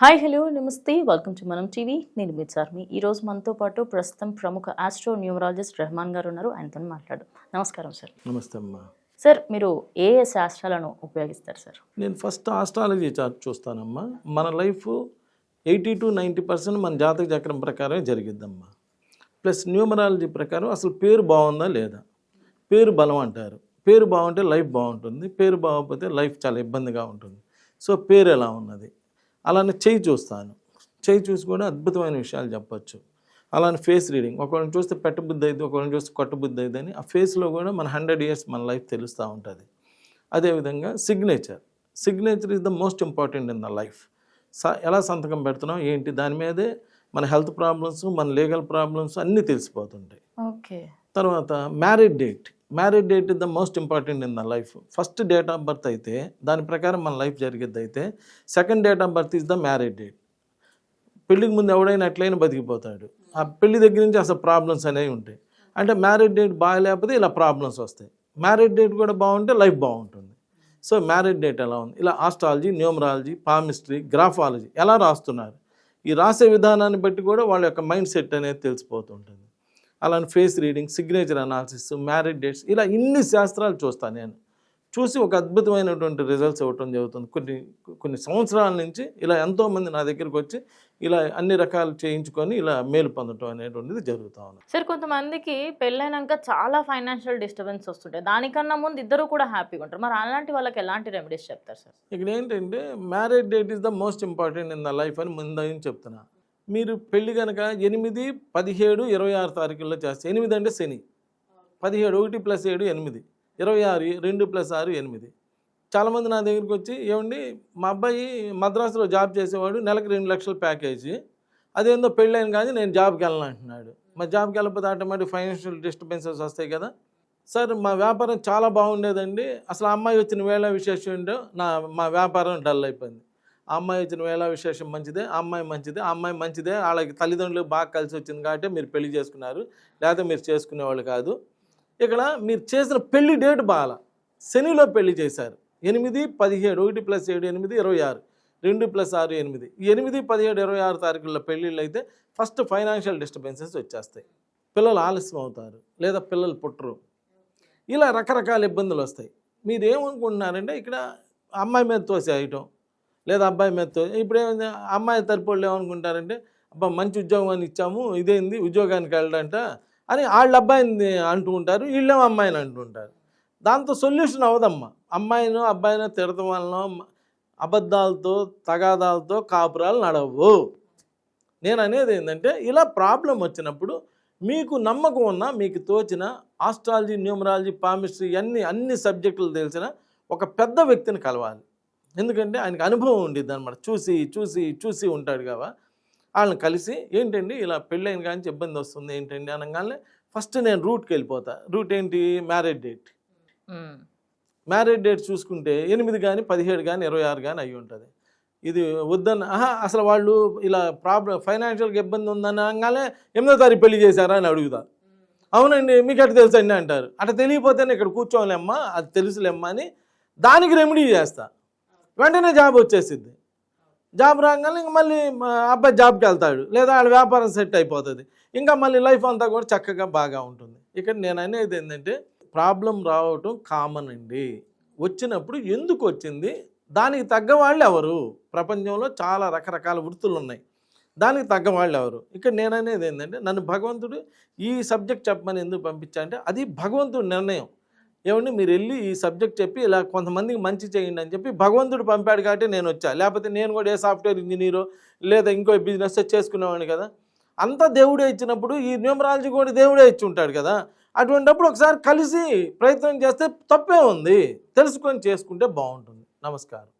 Hi hello నమస్తే welcome to మనం TV. నేను మీ చార్మి. ఈరోజు మనతో పాటు ప్రస్తుతం ప్రముఖ ఆస్ట్రో న్యూమరాలజిస్ట్ రెహమాన్ గారు ఉన్నారు. ఆయనతో మాట్లాడు. నమస్కారం సార్. నమస్తే అమ్మా. సార్, మీరు ఏ ఏ శాస్త్రాలను ఉపయోగిస్తారు సార్? నేను ఫస్ట్ ఆస్ట్రాలజీ చార్ట్ చూస్తానమ్మా. మన లైఫ్ 80 to 90% మన జాతక చక్రం ప్రకారమే జరిగిద్దమ్మా. ప్లస్ న్యూమరాలజీ ప్రకారం అసలు పేరు బాగుందా లేదా, పేరు బలం అంటారు. పేరు బాగుంటే లైఫ్ బాగుంటుంది, పేరు బాగోకపోతే లైఫ్ చాలా ఇబ్బందిగా ఉంటుంది. సో పేరు ఎలా ఉన్నది, అలానే చెయ్యి చూస్తాను. చెయ్యి చూసి కూడా అద్భుతమైన విషయాలు చెప్పచ్చు. అలానే ఫేస్ రీడింగ్, ఒకళ్ళని చూస్తే పెట్టబుద్ధి అయింది, ఒకళ్ళని చూస్తే కొట్టబుద్ధి అయింది అని ఆ ఫేస్లో కూడా మన 100 years మన లైఫ్ తెలుస్తూ ఉంటుంది. అదేవిధంగా signature is the most important in the life. ఎలా సంతకం పెడుతున్నాం ఏంటి, దాని మీదే మన హెల్త్ ప్రాబ్లమ్స్, మన లీగల్ ప్రాబ్లమ్స్ అన్నీ తెలిసిపోతుంటాయి. ఓకే. తర్వాత marriage date is the most important in the life. First date of birth అయితే దాని ప్రకారం మన లైఫ్ జరిగేది అయితే, second date of birth is the marriage date. పెళ్ళికి ముందు ఎవడైనా ఎట్లయినా బతికిపోతాడు. ఆ పెళ్లి దగ్గర నుంచి అసలు ప్రాబ్లమ్స్ అనేవి ఉంటాయి. అంటే మ్యారేజ్ డేట్ బాగాలేకపోతే ఇలా ప్రాబ్లమ్స్ వస్తాయి. మ్యారేజ్ డేట్ కూడా బాగుంటే లైఫ్ బాగుంటుంది. సో మ్యారేజ్ డేట్ ఎలా ఉంది, ఇలా ఆస్ట్రాలజీ, న్యూమరాలజీ, పామిస్ట్రీ, గ్రాఫాలజీ ఎలా రాస్తున్నారు, ఈ రాసే విధానాన్ని బట్టి కూడా వాళ్ళ యొక్క మైండ్ సెట్ అనేది తెలిసిపోతుంటుంది. అలానే face reading, signature analysis, marriage dates, ఇలా ఇన్ని శాస్త్రాలు చూస్తాను. నేను చూసి ఒక అద్భుతమైనటువంటి రిజల్ట్స్ ఇవ్వటం జరుగుతుంది. కొన్ని సంవత్సరాల నుంచి ఇలా ఎంతోమంది నా దగ్గరికి వచ్చి ఇలా అన్ని రకాలు చేయించుకొని ఇలా మేలు పొందటం అనేటువంటిది జరుగుతూ ఉంది. సార్, కొంతమందికి పెళ్ళైనాక చాలా ఫైనాన్షియల్ డిస్టర్బెన్స్ వస్తుంటాయి. దానికన్నా ముందు ఇద్దరు కూడా హ్యాపీగా ఉంటారు. మరి అలాంటి వాళ్ళకి ఎలాంటి రెమెడీస్ చెప్తారు సార్? ఇక్కడ ఏంటంటే marriage date is the most important in the life అని ముందని చెప్తున్నా. మీరు పెళ్ళి కనుక 8, 17, 26 తారీఖుల్లో చేస్తే, 8 అంటే శని, 17 1 + 7 8, 26 2 + 6 8. చాలామంది నా దగ్గరికి వచ్చి, ఏమండి మా అబ్బాయి మద్రాసులో జాబ్ చేసేవాడు, నెలకు 2 లక్షల ప్యాకేజీ, అదేందో పెళ్ళైన కానీ నేను జాబ్కి వెళ్ళను అంటున్నాడు. మరి జాబ్కి వెళ్ళకపోతే ఆటోమేటిక్ ఫైనాన్షియల్ డిస్టర్బెన్సెస్ వస్తాయి కదా. సార్ మా వ్యాపారం చాలా బాగుండేదండి, అసలు ఆ అమ్మాయి వచ్చిన వేళ విశేషం ఏంటో మా వ్యాపారం డల్ అయిపోయింది. ఆ అమ్మాయి వచ్చిన వేళ విశేషం మంచిదే, ఆ అమ్మాయి మంచిదే, ఆ అమ్మాయి మంచిదే, వాళ్ళకి తల్లిదండ్రులకు బాగా కలిసి వచ్చింది కాబట్టి మీరు పెళ్లి చేసుకున్నారు, లేకపోతే మీరు చేసుకునేవాళ్ళు కాదు. ఇక్కడ మీరు చేసిన పెళ్లి డేట్ బాగా శనిలో పెళ్లి చేశారు. 8, 17 1 + 7 8 26 2 + 6 8. ఈ 8, 17, 26 తారీఖుల్లో పెళ్ళిళ్ళు అయితే ఫస్ట్ ఫైనాన్షియల్ డిస్టర్బెన్సెస్ వచ్చేస్తాయి. పిల్లలు ఆలస్యం అవుతారు, లేదా పిల్లలు పుట్టరు, ఇలా రకరకాల ఇబ్బందులు వస్తాయి. మీరు ఏమనుకుంటున్నారంటే ఇక్కడ అమ్మాయి మీద తోసేయటం, లేదా అబ్బాయి మీద ఇప్పుడు ఏమైంది, అమ్మాయి తరపు వాళ్ళు ఏమనుకుంటారంటే, అబ్బా మంచి ఉద్యోగం అని ఇచ్చాము, ఇదేంది ఉద్యోగానికి వెళ్ళడంట అని వాళ్ళ అబ్బాయిని అంటూ ఉంటారు, వీళ్ళేమో అమ్మాయిని అంటుంటారు. దాంతో సొల్యూషన్ అవ్వదమ్మా. అమ్మాయినో అబ్బాయినో తిడతం వలన అబద్ధాలతో తగాదాలతో కాపురాలు నడవు. నేను అనేది ఏంటంటే, ఇలా ప్రాబ్లం వచ్చినప్పుడు మీకు నమ్మకం ఉన్నా, మీకు తోచిన ఆస్ట్రాలజీ, న్యూమరాలజీ, పామిస్ట్రీ అన్ని సబ్జెక్టులు తెలిసిన ఒక పెద్ద వ్యక్తిని కలవాలి. ఎందుకంటే ఆయనకు అనుభవం ఉండిద్ది అనమాట. చూసి ఉంటాడు కదా. వాళ్ళని కలిసి, ఏంటండి ఇలా పెళ్ళైన కానీ ఇబ్బంది వస్తుంది ఏంటండి అనగానే ఫస్ట్ నేను రూట్కి వెళ్ళిపోతా. రూట్ ఏంటి, మ్యారేజ్ డేట్ చూసుకుంటే 8 కానీ 17 కానీ 26 కానీ అయ్యి ఉంటుంది. ఇది వద్దన్న అసలు వాళ్ళు ఇలా ప్రాబ్లం ఫైనాన్షియల్గా ఇబ్బంది ఉందని అనగానే 8వ తారీఖు పెళ్లి చేశారా అని అడుగుతా. అవునండి మీకు ఎట్లా తెలుసు అండి అంటారు. అట్లా తెలియకపోతేనే ఇక్కడ కూర్చోలేమ్మా, అది తెలుసులేమ్మా అని దానికి రెమెడీ చేస్తా. వెంటనే జాబ్ వచ్చేసిద్ది. జాబ్ రాగానే ఇంక మళ్ళీ అబ్బాయి జాబ్కి వెళ్తాడు, లేదా వాళ్ళ వ్యాపారం సెట్ అయిపోతుంది. ఇంకా మళ్ళీ లైఫ్ అంతా కూడా చక్కగా బాగా ఉంటుంది. ఇక్కడ నేను అనేది ఏంటంటే, ప్రాబ్లం రావటం కామన్ అండి. వచ్చినప్పుడు ఎందుకు వచ్చింది, దానికి తగ్గవాళ్ళు ఎవరు, ప్రపంచంలో చాలా రకరకాల వృత్తులు ఉన్నాయి, దానికి తగ్గవాళ్ళు ఎవరు. ఇక్కడ నేను అనేది ఏంటంటే, నన్ను భగవంతుడు ఈ సబ్జెక్ట్ చెప్పమని ఎందుకు పంపించా అంటే, అది భగవంతుడి నిర్ణయం. ఏమండి మీరు వెళ్ళి ఈ సబ్జెక్ట్ చెప్పి ఇలా కొంతమందికి మంచి చేయండి అని చెప్పి భగవంతుడు పంపాడు కాబట్టి నేను వచ్చా. లేకపోతే నేను కూడా ఏ సాఫ్ట్వేర్ ఇంజనీరో లేదా ఇంకో బిజినెస్ చేసుకునేవాడిని కదా. అంతా దేవుడే ఇచ్చినప్పుడు ఈ న్యూమరాలజీ కూడా దేవుడే ఇచ్చి ఉంటాడు కదా. అటువంటిప్పుడు ఒకసారి కలిసి ప్రయత్నం చేస్తే తప్పే ఉంది, తెలుసుకొని చేసుకుంటే బాగుంటుంది. నమస్కారం.